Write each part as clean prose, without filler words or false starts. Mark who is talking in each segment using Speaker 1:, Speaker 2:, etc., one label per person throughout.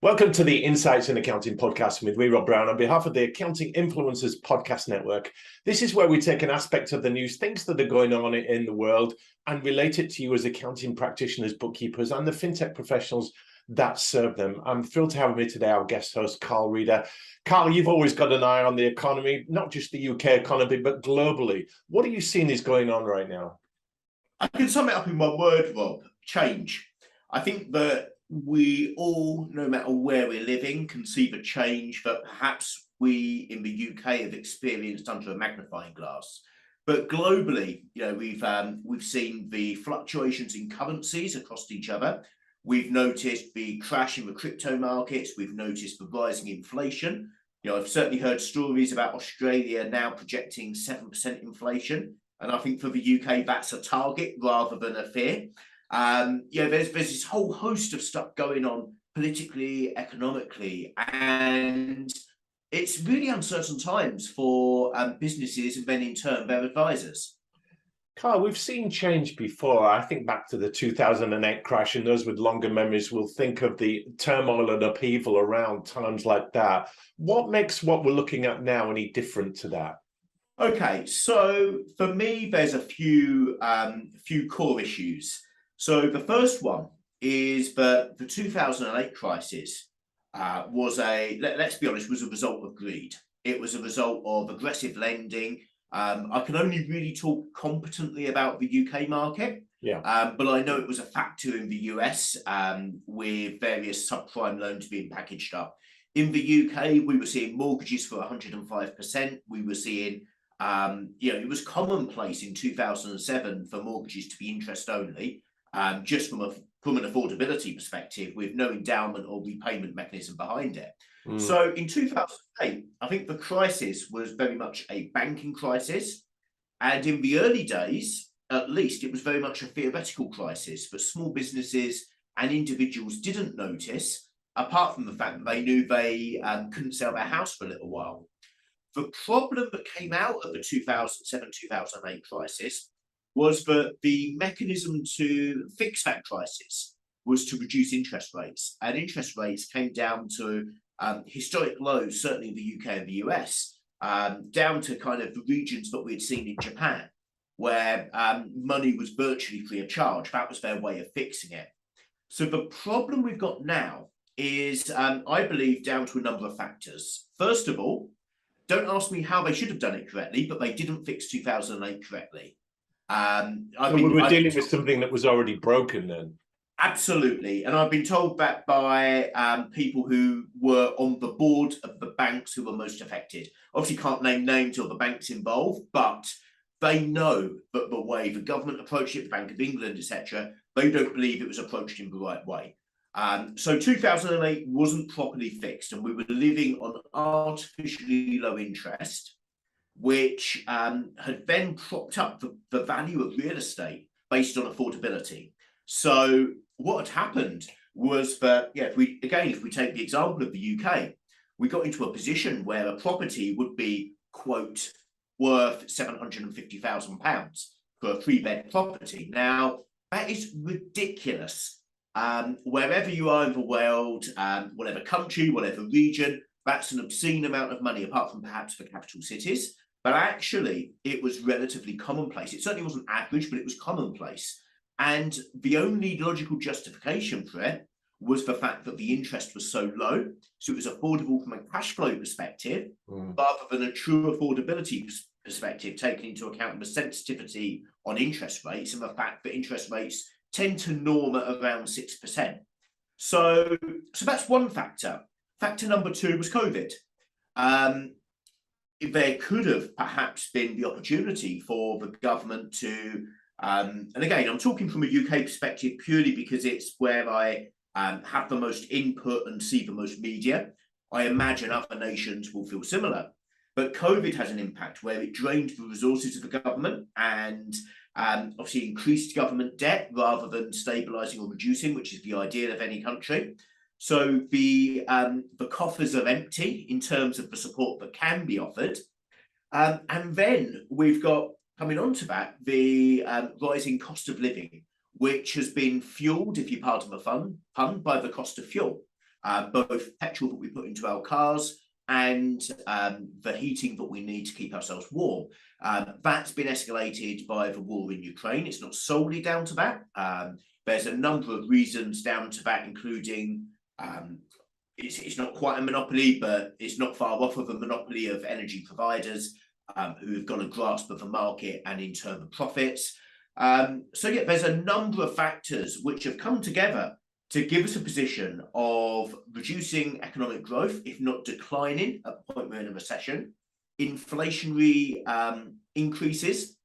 Speaker 1: Welcome to the Insights in Accounting podcast with me, Rob Brown, on behalf of the Accounting Influencers Podcast Network. This is where we take an aspect of the news, things that are going on in the world, and relate it to you as accounting practitioners, bookkeepers, and the fintech professionals that serve them. I'm thrilled to have with me today our guest host, Carl Reeder. Carl, you've always got an eye on the economy, not just the UK economy, but globally. What are you seeing is going on right now?
Speaker 2: I can sum it up in one word, Rob: change. I think that we all, no matter where we're living, can see the change that perhaps we in the UK have experienced under a magnifying glass. But globally, we've seen the fluctuations in currencies across each other. We've noticed the crash in the crypto markets. We've noticed the rising inflation. I've certainly heard stories about Australia now projecting 7% inflation. And I think for the UK, that's a target rather than a fear. There's this whole host of stuff going on politically, economically, and it's really uncertain times for businesses and then in turn their advisors.
Speaker 1: Carl, we've seen change before. I think back to the 2008 crash, and those with longer memories will think of the turmoil and upheaval around times like that. What makes what we're looking at now any different to that?
Speaker 2: Okay, so for me, there's a few core issues. So the first one is that the 2008 crisis let's be honest, was a result of greed. It was a result of aggressive lending. I can only really talk competently about the UK market, but I know it was a factor in the US with various subprime loans being packaged up. In the UK, we were seeing mortgages for 105%. We were seeing it was commonplace in 2007 for mortgages to be interest only, just from an affordability perspective, with no endowment or repayment mechanism behind it. So in 2008, I think the crisis was very much a banking crisis. And in the early days, at least, it was very much a theoretical crisis that small businesses and individuals didn't notice, apart from the fact that they knew they couldn't sell their house for a little while. The problem that came out of the 2007-2008 crisis was that the mechanism to fix that crisis was to reduce interest rates. And interest rates came down to historic lows, certainly in the UK and the US, down to kind of the regions that we had seen in Japan, where money was virtually free of charge. That was their way of fixing it. So the problem we've got now is, I believe, down to a number of factors. First of all, don't ask me how they should have done it correctly, but they didn't fix 2008 correctly.
Speaker 1: We were dealing with something that was already broken then.
Speaker 2: Absolutely. And I've been told that by people who were on the board of the banks who were most affected. Obviously can't name names or the banks involved, but they know that the way the government approached it, the Bank of England, etc., they don't believe it was approached in the right way. So 2008 wasn't properly fixed, and we were living on artificially low interest, which had then propped up the value of real estate based on affordability. So what had happened was that, if we take the example of the UK, we got into a position where a property would be, quote, worth £750,000 for a 3-bed property. Now, that is ridiculous. Wherever you are in the world, whatever country, whatever region, that's an obscene amount of money, apart from perhaps the capital cities. But actually, it was relatively commonplace. It certainly wasn't average, but it was commonplace. And the only logical justification for it was the fact that the interest was so low. So it was affordable from a cash flow perspective, rather than a true affordability perspective, taking into account the sensitivity on interest rates and the fact that interest rates tend to norm at around 6%. So that's one factor. Factor number two was COVID. There could have perhaps been the opportunity for the government to, and again, I'm talking from a UK perspective purely because it's where I have the most input and see the most media. I imagine other nations will feel similar. But COVID has an impact where it drained the resources of the government and obviously increased government debt rather than stabilising or reducing, which is the ideal of any country. So the coffers are empty in terms of the support that can be offered. And then we've got, coming on to that, the rising cost of living, which has been fueled, if you pardon the pun, by the cost of fuel. both petrol that we put into our cars and the heating that we need to keep ourselves warm. That's been escalated by the war in Ukraine. It's not solely down to that. There's a number of reasons down to that, including it's not quite a monopoly, but it's not far off of a monopoly of energy providers who've got a grasp of the market and in turn the profits. So yeah, there's a number of factors which have come together to give us a position of reducing economic growth, if not declining, at the point we're in a recession, inflationary increases,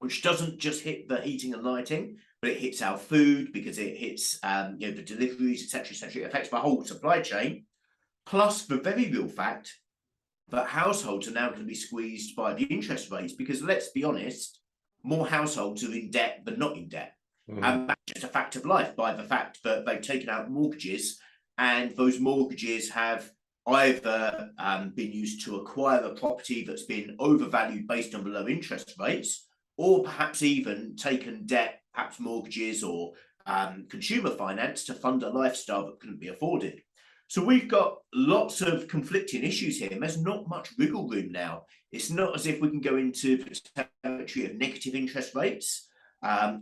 Speaker 2: which doesn't just hit the heating and lighting, but it hits our food because it hits the deliveries, etc., etc. It affects the whole supply chain. Plus the very real fact that households are now going to be squeezed by the interest rates because, let's be honest, more households are in debt than not in debt. And that's just a fact of life by the fact that they've taken out mortgages, and those mortgages have either been used to acquire a property that's been overvalued based on the low interest rates, or perhaps even taken debt, perhaps mortgages or consumer finance to fund a lifestyle that couldn't be afforded. So we've got lots of conflicting issues here, and there's not much wiggle room now. It's not as if we can go into the territory of negative interest rates.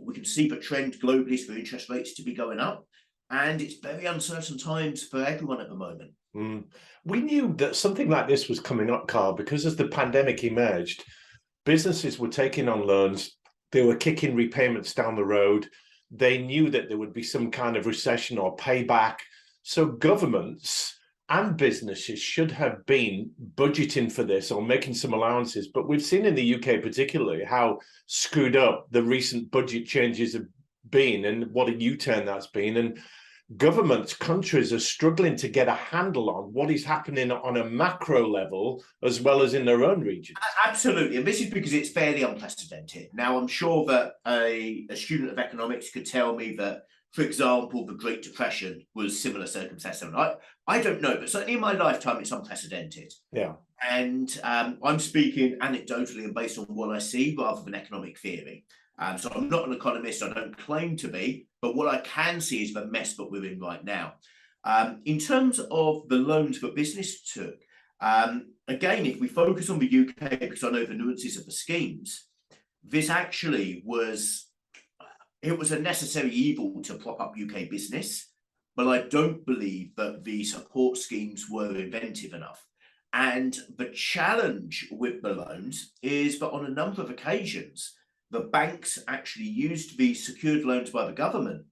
Speaker 2: We can see the trend globally is for interest rates to be going up, and it's very uncertain times for everyone at the moment.
Speaker 1: We knew that something like this was coming up, Carl, because as the pandemic emerged, businesses were taking on loans, they were kicking repayments down the road. They knew that there would be some kind of recession or payback. So governments and businesses should have been budgeting for this or making some allowances. But we've seen in the UK particularly how screwed up the recent budget changes have been and what a U-turn that's been. And governments, countries are struggling to get a handle on what is happening on a macro level as well as in their own regions.
Speaker 2: Absolutely. And this is because it's fairly unprecedented. Now, I'm sure that a student of economics could tell me that, for example, the Great Depression was similar circumstances. I don't know, but certainly in my lifetime, it's unprecedented.
Speaker 1: Yeah.
Speaker 2: And I'm speaking anecdotally and based on what I see rather than economic theory. So I'm not an economist, I don't claim to be, but what I can see is the mess that we're in right now. In terms of the loans that business took, again, if we focus on the UK, because I know the nuances of the schemes, this actually was a necessary evil to prop up UK business, but I don't believe that the support schemes were inventive enough. And the challenge with the loans is that on a number of occasions, the banks actually used these secured loans by the government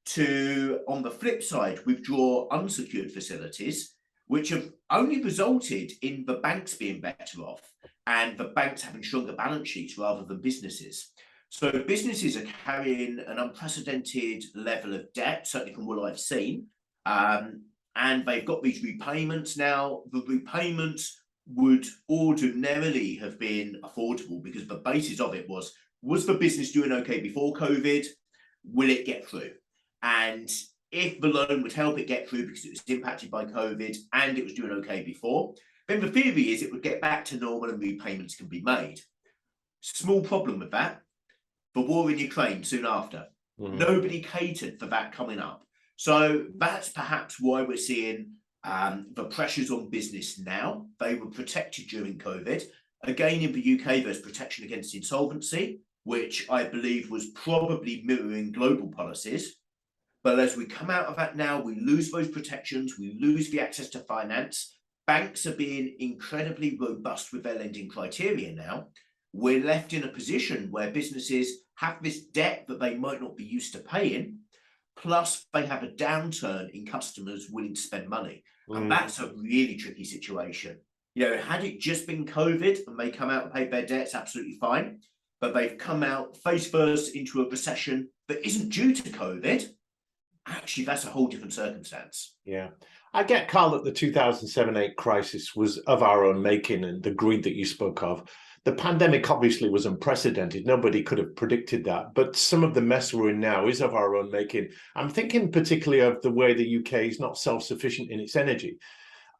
Speaker 2: to, on the flip side, withdraw unsecured facilities, which have only resulted in the banks being better off and the banks having stronger balance sheets rather than businesses. So businesses are carrying an unprecedented level of debt, certainly from what I've seen, and they've got these repayments now. The repayments would ordinarily have been affordable because the basis of it was the business doing okay before COVID? Will it get through? And if the loan would help it get through because it was impacted by COVID and it was doing okay before, then the theory is it would get back to normal and repayments can be made. Small problem with that. The war in Ukraine soon after. Nobody catered for that coming up. So that's perhaps why we're seeing the pressures on business now. They were protected during COVID. Again, in the UK, there's protection against insolvency, which I believe was probably mirroring global policies. But as we come out of that now, we lose those protections, we lose the access to finance. Banks are being incredibly robust with their lending criteria now. We're left in a position where businesses have this debt that they might not be used to paying, plus they have a downturn in customers willing to spend money. And that's a really tricky situation. You know, had it just been COVID and they come out and paid their debts, absolutely fine. But they've come out face first into a recession that isn't due to COVID. Actually, that's a whole different circumstance.
Speaker 1: Yeah. I get, Carl, that the 2007-8 crisis was of our own making and the greed that you spoke of. The pandemic obviously was unprecedented. Nobody could have predicted that. But some of the mess we're in now is of our own making. I'm thinking particularly of the way the UK is not self-sufficient in its energy.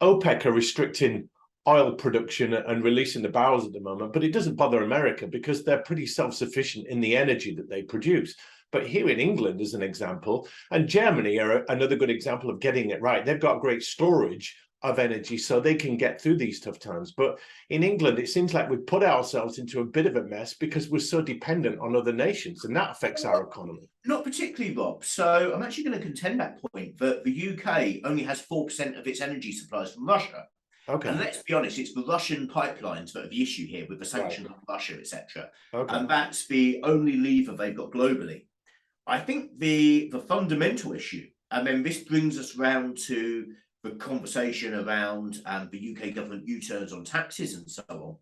Speaker 1: OPEC are restricting oil production and releasing the barrels at the moment, but it doesn't bother America because they're pretty self-sufficient in the energy that they produce. But here in England, as an example, and Germany are another good example of getting it right. They've got great storage of energy so they can get through these tough times. But in England, it seems like we've put ourselves into a bit of a mess because we're so dependent on other nations, and that affects our economy.
Speaker 2: Not particularly, Rob. So I'm actually going to contend that point that the UK only has 4% of its energy supplies from Russia.
Speaker 1: Okay.
Speaker 2: And let's be honest, it's the Russian pipelines that are the issue here with the sanctions on Russia, etc.
Speaker 1: Okay.
Speaker 2: And that's the only lever they've got globally. I think the fundamental issue, and then this brings us round to the conversation around the UK government U-turns on taxes and so on,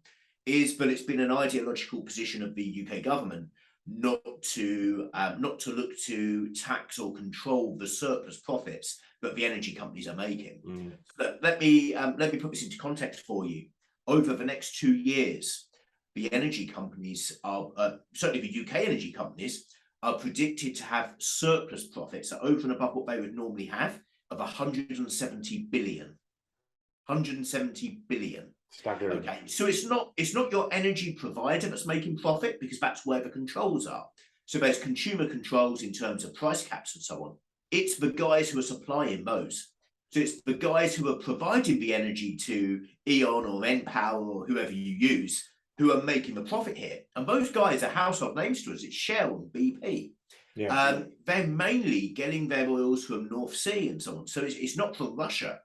Speaker 2: is that it's been an ideological position of the UK government not to look to tax or control the surplus profits that the energy companies are making. But let me put this into context for you. Over the next 2 years, the energy companies are certainly the UK energy companies are predicted to have surplus profits that over and above what they would normally have of 170 billion. 170 billion.
Speaker 1: Staggering.
Speaker 2: Okay, so it's not your energy provider that's making profit, because that's where the controls are. So there's consumer controls in terms of price caps and so on. It's the guys who are supplying those. So it's the guys who are providing the energy to E.ON or npower or whoever you use who are making the profit here. And those guys are household names to us. It's Shell and BP.
Speaker 1: Yeah.
Speaker 2: They're mainly getting their oils from North Sea and so on. So it's not from Russia.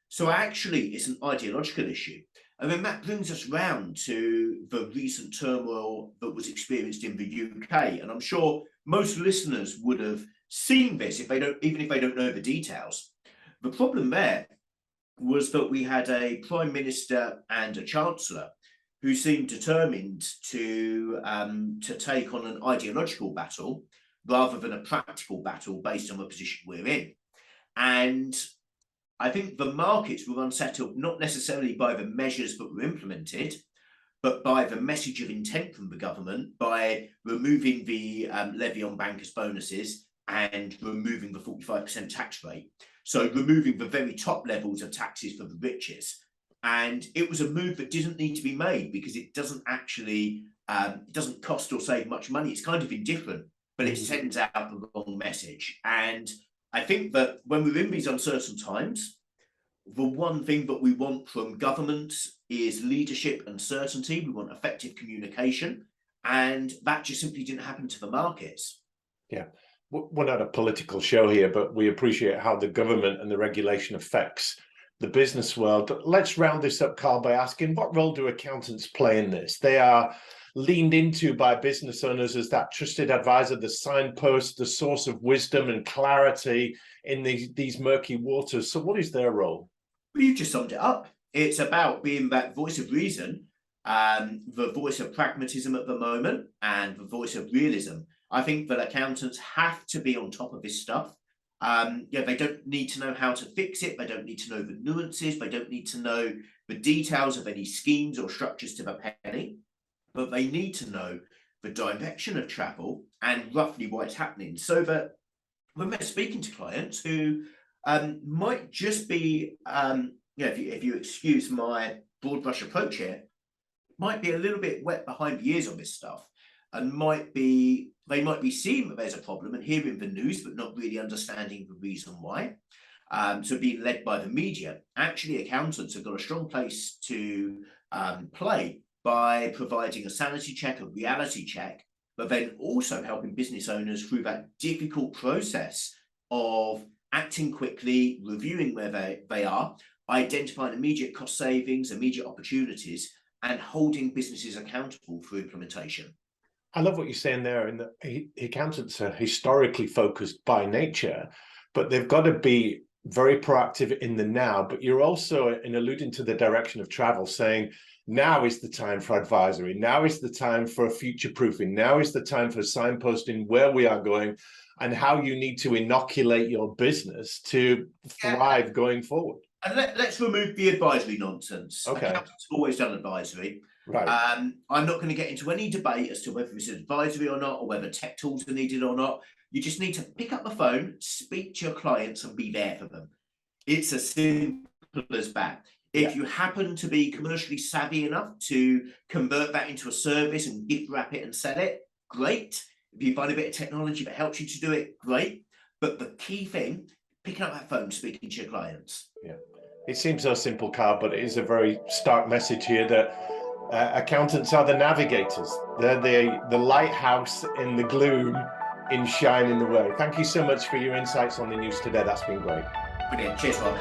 Speaker 2: So actually, it's an ideological issue. And then that brings us round to the recent turmoil that was experienced in the UK. And I'm sure most listeners would have seen this even if they don't know the details. The problem there was that we had a Prime Minister and a Chancellor who seemed determined to take on an ideological battle rather than a practical battle based on the position we're in. And I think the markets were unsettled not necessarily by the measures that were implemented, but by the message of intent from the government by removing the levy on bankers' bonuses and removing the 45% tax rate. So removing the very top levels of taxes for the richest. And it was a move that didn't need to be made because it doesn't actually, it doesn't cost or save much money. It's kind of indifferent, but it sends out the wrong message. And I think that when we're in these uncertain times, the one thing that we want from government is leadership and certainty. We want effective communication, and that just simply didn't happen to the markets.
Speaker 1: Yeah, we're not a political show here, but we appreciate how the government and the regulation affects the business world. Let's round this up, Carl, by asking, what role do accountants play in this? They are leaned into by business owners as that trusted advisor, the signpost, the source of wisdom and clarity in these murky waters. So what is their role?
Speaker 2: Well, you've just summed it up. It's about being that voice of reason, the voice of pragmatism at the moment, and the voice of realism. I think that accountants have to be on top of this stuff. They don't need to know how to fix it. They don't need to know the nuances. They don't need to know the details of any schemes or structures to the penny. But they need to know the direction of travel and roughly what's happening, so that when we're speaking to clients who might just be, if you excuse my broad brush approach here, might be a little bit wet behind the ears on this stuff, and they might be seeing that there's a problem and hearing the news, but not really understanding the reason why. So being led by the media, actually accountants have got a strong place to play by providing a sanity check, a reality check, but then also helping business owners through that difficult process of acting quickly, reviewing where they are, identifying immediate cost savings, immediate opportunities, and holding businesses accountable for implementation.
Speaker 1: I love what you're saying there, and the accountants are historically focused by nature, but they've got to be very proactive in the now. But you're also in alluding to the direction of travel, saying now is the time for advisory, now is the time for future proofing, now is the time for signposting where we are going and how you need to inoculate your business to thrive going forward.
Speaker 2: And let's remove the advisory nonsense.
Speaker 1: Okay.
Speaker 2: Accountants have always done advisory.
Speaker 1: Right.
Speaker 2: I'm not going to get into any debate as to whether it's advisory or not, or whether tech tools are needed or not. You just need to pick up the phone, speak to your clients, and be there for them. It's as simple as that. If you happen to be commercially savvy enough to convert that into a service and gift wrap it and sell it, great. If you find a bit of technology that helps you to do it, great. But the key thing, picking up that phone, speaking to your clients.
Speaker 1: Yeah. It seems so simple, Carl, but it is a very stark message here that accountants are the navigators. They're the lighthouse in the gloom in shining the way. Thank you so much for your insights on the news today. That's been great.
Speaker 2: Brilliant. Cheers, Rob.